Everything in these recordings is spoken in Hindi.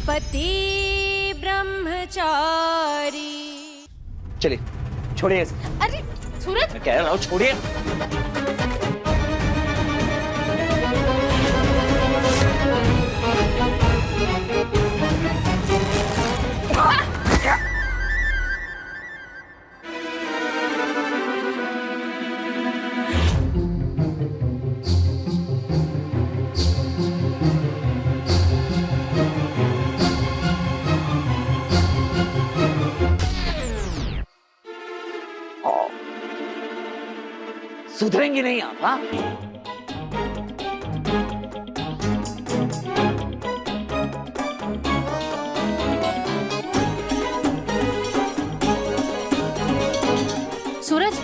पति ब्रह्मचारी। चलिए छोड़िए इसे। अरे सूरज, मैं कह रहा हूँ छोड़िए। सुधरेंगी नहीं आप, हाँ? सूरज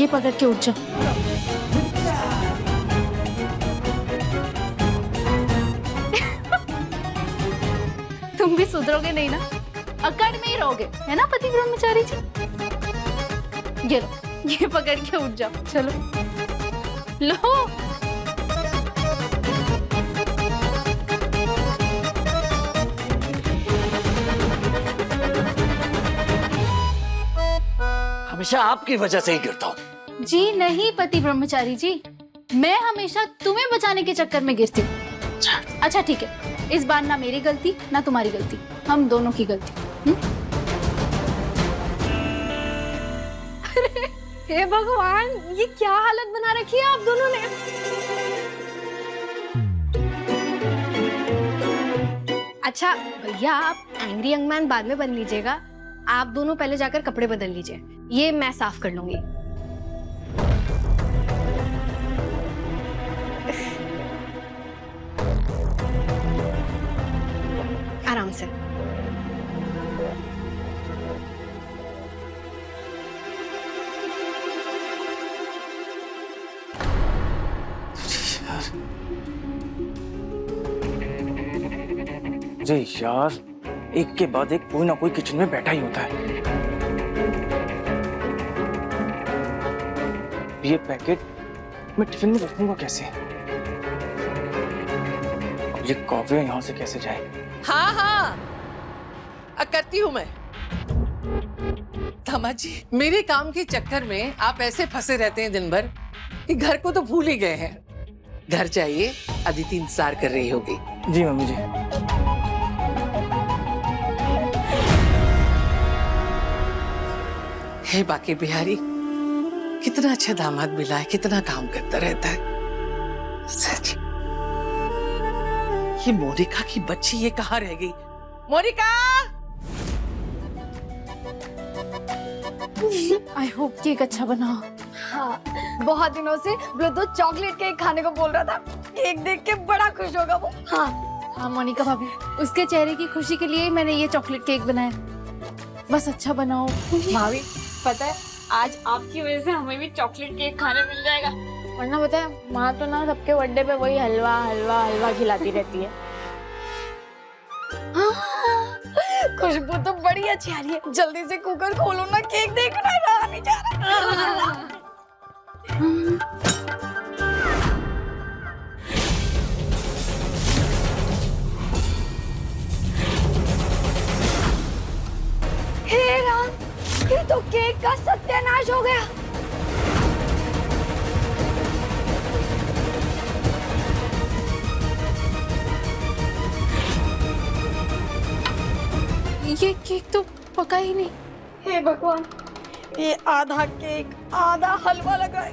ये पकड़ के उठ जाओ। तुम भी सुधरोगे नहीं ना, अकड़ में ही रहोगे, है ना पति ब्रह्मचारी जी। ये लो, ये पकड़ के उठ जाओ, चलो लो। हमेशा आपकी वजह से ही गिरता हूँ। जी नहीं पति ब्रह्मचारी जी, मैं हमेशा तुम्हें बचाने के चक्कर में गिरती हूँ। अच्छा ठीक है, इस बार ना मेरी गलती ना तुम्हारी गलती, हम दोनों की गलती। हे भगवान, ये क्या हालत बना रखी है आप दोनों ने। अच्छा भैया, आप एंग्री यंग मैन बाद में बन लीजिएगा, आप दोनों पहले जाकर कपड़े बदल लीजिए, ये मैं साफ कर लूंगी। आराम से। मुझे यार एक के बाद एक कोई ना कोई किचन में बैठा ही होता है। ये पैकेट मैं टिफिन में रखूंगा कैसे? अब ये कॉफी यहाँ से कैसे जाए? हाँ हाँ, करती हूँ मैं। दामाद जी, मेरे काम के चक्कर में आप ऐसे फंसे रहते हैं दिन भर कि घर को तो भूल ही गए हैं। घर जाइए, अदिति इंतजार कर रही होगी। जी मम्मी जी। हे बाकी बिहारी, कितना अच्छा दामाद मिला है, कितना काम करता रहता है। सच। ये मोनिका की बच्ची ये कहाँ रह गई? मोनिका! आई होप केक अच्छा बना। हाँ, बहुत दिनों से ब्लूटूथ चॉकलेट केक खाने को बोल रहा था, केक देख के बड़ा खुश होगा वो। हाँ हाँ मोनिका भाभी, उसके चेहरे की खुशी के लिए ही मैंने ये चॉकलेट केक बनाया। बस अच्छा बनाओ। भाभी पता है, आज आपकी वजह से हमें भी चॉकलेट केक खाने मिल जाएगा, वरना पता है माँ तो ना सबके बर्थडे पे वही हलवा हलवा हलवा खिलाती रहती है। खुशबू तो बड़ी अच्छी आ रही है, जल्दी से कुकर खोलो ना, केक देखना रहा नहीं जा रहा। हे राम, ये तो केक का सत्यानाश हो गया। ये केक तो पका ही नहीं। हे भगवान, ये आधा केक आधा हलवा लगा है।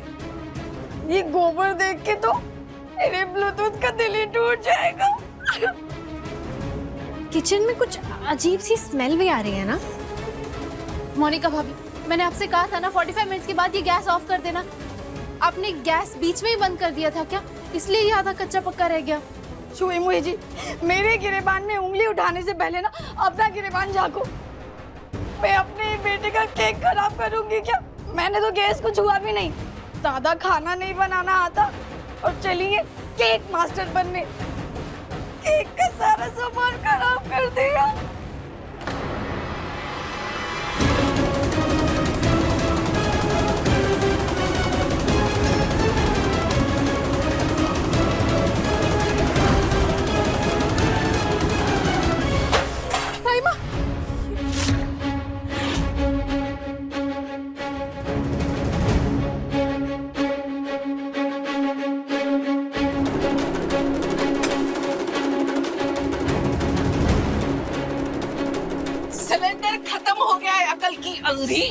ये गोबर देख के तो मेरे ब्लूटूथ का दिल ही टूट जाएगा। किचन में कुछ अजीब सी स्मेल भी आ रही है ना। मोनिका भाभी, मैंने आपसे कहा था ना 45 मिनट्स के बाद ये गैस ऑफ कर देना। आपने गैस बीच में ही बंद कर दिया था क्या? इसलिए ये आधा कच्चा पक्का रह गया। छुई मुई जी, मेरे गिरेबान में उंगली उठाने से पहले ना अपना गिरेबान झाँको। मैं अपने बेटे का केक खराब करूंगी क्या? मैंने तो गैस को छुआ भी नहीं, सादा खाना नहीं बनाना आता और चलिए केक मास्टर बनने। केक का सारा सामान खराब कर दिया। साल की अंधी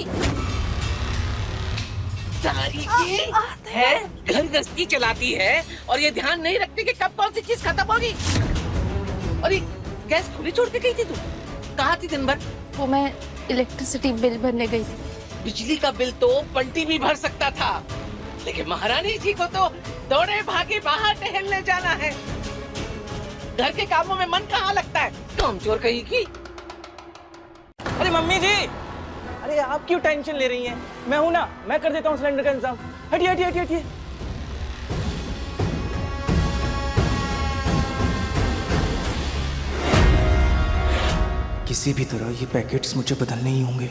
सारी की है, घर गृहस्थी चलाती है और ये ध्यान नहीं रखती कि कब कौन सी चीज खत्म होगी। और ये गैस खुली छोड़ के गई थी तू? कहाँ थी दिन भर? वो मैं इलेक्ट्रिसिटी बिल भरने गई थी। बिजली का बिल तो बंटी भी भर सकता था, लेकिन महारानी जी को तो दौड़े भागे बाहर टहलने जाना है। घर के कामों में मन कहाँ लगता है? कामचोर कहीं की। अरे मम्मी जी, अरे आप क्यों टेंशन ले रही हैं? मैं हूं ना, मैं कर देता हूँ सिलेंडर का इंतजाम। हटिए हटिए हटिए हटिए। किसी भी तरह ये पैकेट्स मुझे बदलने ही होंगे।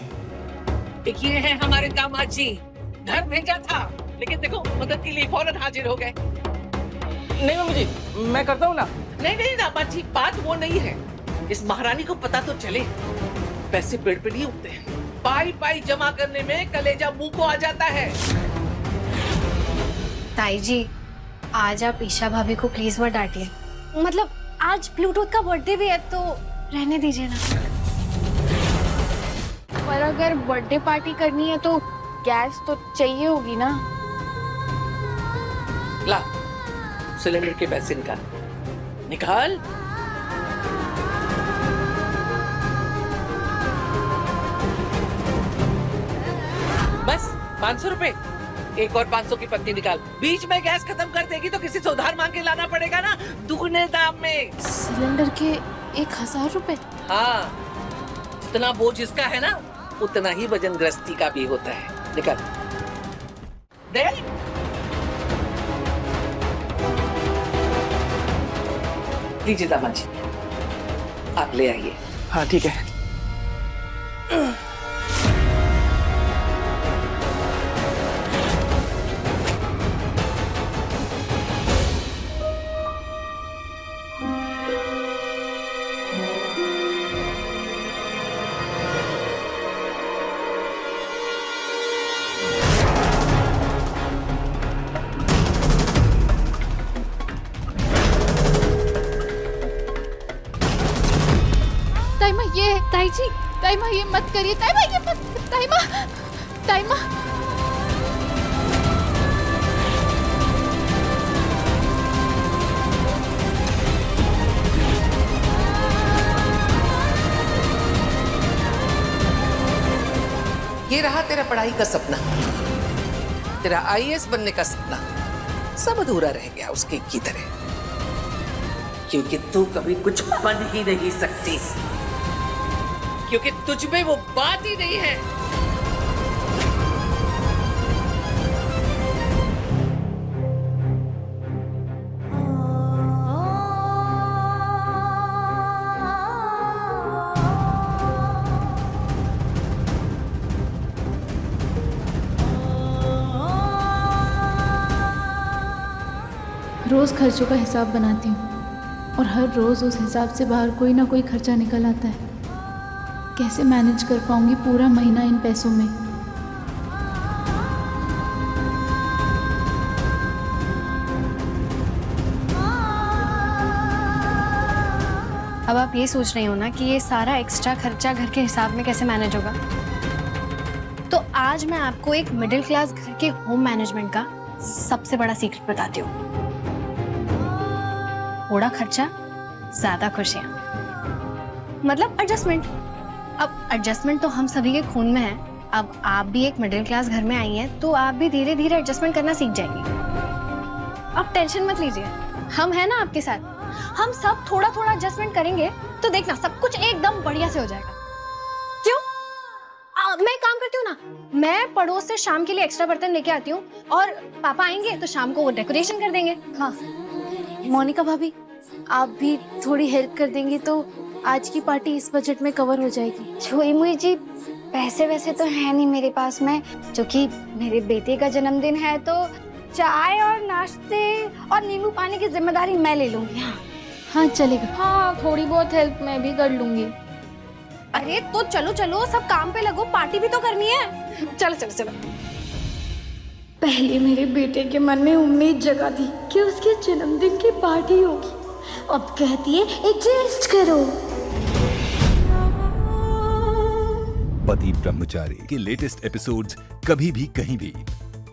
ये है हमारे दामाद जी, घर भेजा था लेकिन देखो मदद के लिए फौरन हाजिर हो गए। नहीं मम्मी जी, मैं करता हूँ ना। नहीं नहीं दामाद जी, बात वो नहीं है। इस महारानी को पता तो चले, पैसे पेड़ पे नहीं उगते हैं। पाई पाई जमा करने में कलेजा मुंह को आ जाता है। ताई जी, आज आप ईशा भाभी को प्लीज मत डांटिए। मतलब आज ब्लूटूथ का बर्थडे भी है तो रहने दीजिए ना। पर अगर बर्थडे पार्टी करनी है तो गैस तो चाहिए होगी ना। ला सिलेंडर के पैसे निकाल निकाल। बस 500 रुपए। एक और 500 की पत्ती निकाल। बीच में गैस खत्म कर देगी तो किसी से उधार मांग के लाना पड़ेगा ना, दुगने दाम में। सिलेंडर के 1000 रुपए? हाँ, जितना बोझ इसका है ना उतना ही वजन गृहस्थी का भी होता है। निकल दे। लीजिए दामाद जी, आप ले आइए। हाँ ठीक है। ताइमा ये है, ताई जी, ताइमा ये मत करिए, ताइमा ये मत, ताइमा, ताइमा। ये रहा तेरा पढ़ाई का सपना, तेरा आईएएस बनने का सपना, सब अधूरा रह गया उसके की तरह, क्योंकि तू कभी कुछ बन ही नहीं सकती, क्योंकि तुझ में वो बात ही नहीं है। रोज खर्चों का हिसाब बनाती हूँ और हर रोज उस हिसाब से बाहर कोई ना कोई खर्चा निकल आता है। कैसे मैनेज कर पाऊंगी पूरा महीना इन पैसों में? अब आप ये सोच रही हो ना कि ये सारा एक्स्ट्रा खर्चा घर के हिसाब में कैसे मैनेज होगा। तो आज मैं आपको एक मिडिल क्लास घर के होम मैनेजमेंट का सबसे बड़ा सीक्रेट बताती हूँ। थोड़ा खर्चा, ज्यादा खुशियां, मतलब एडजस्टमेंट। अब एडजस्टमेंट तो हम सभी के खून में है। अब आप भी एक मिडिल क्लास घर में आई हैं तो आप भी धीरे धीरे एडजस्टमेंट करना सीख जाएंगी। आप टेंशन मत लीजिए, हम हैं ना आपके साथ। हम सब थोड़ा थोड़ा एडजस्टमेंट करेंगे तो देखना सब कुछ एकदम बढ़िया से हो जाएगा। क्यों? मैं एक काम करती हूँ ना, मैं पड़ोस से शाम के लिए एक्स्ट्रा बर्तन लेके आती हूँ और पापा आएंगे तो शाम को वो डेकोरेशन कर देंगे। हाँ मोनिका भाभी, आप भी थोड़ी हेल्प कर देंगी तो आज की पार्टी इस बजट में कवर हो जाएगी। छुई मुई जी, पैसे वैसे तो है नहीं मेरे पास में, क्योंकि मेरे बेटे का जन्मदिन है तो चाय और नाश्ते और नींबू पानी की जिम्मेदारी मैं ले लूंगी। हाँ चलेगा। हाँ थोड़ी बहुत हेल्प मैं भी कर लूंगी। अरे तो चलो चलो, सब काम पे लगो, पार्टी भी तो करनी है। चलो चलो चलो। पहले मेरे बेटे के मन में उम्मीद जगा दी कि उसके जन्मदिन की पार्टी होगी, अब कहती है एडजस्ट करो। पति ब्रह्मचारी के लेटेस्ट एपिसोड्स कभी भी कहीं भी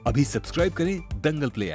अभी सब्सक्राइब करें दंगल प्ले ऐप।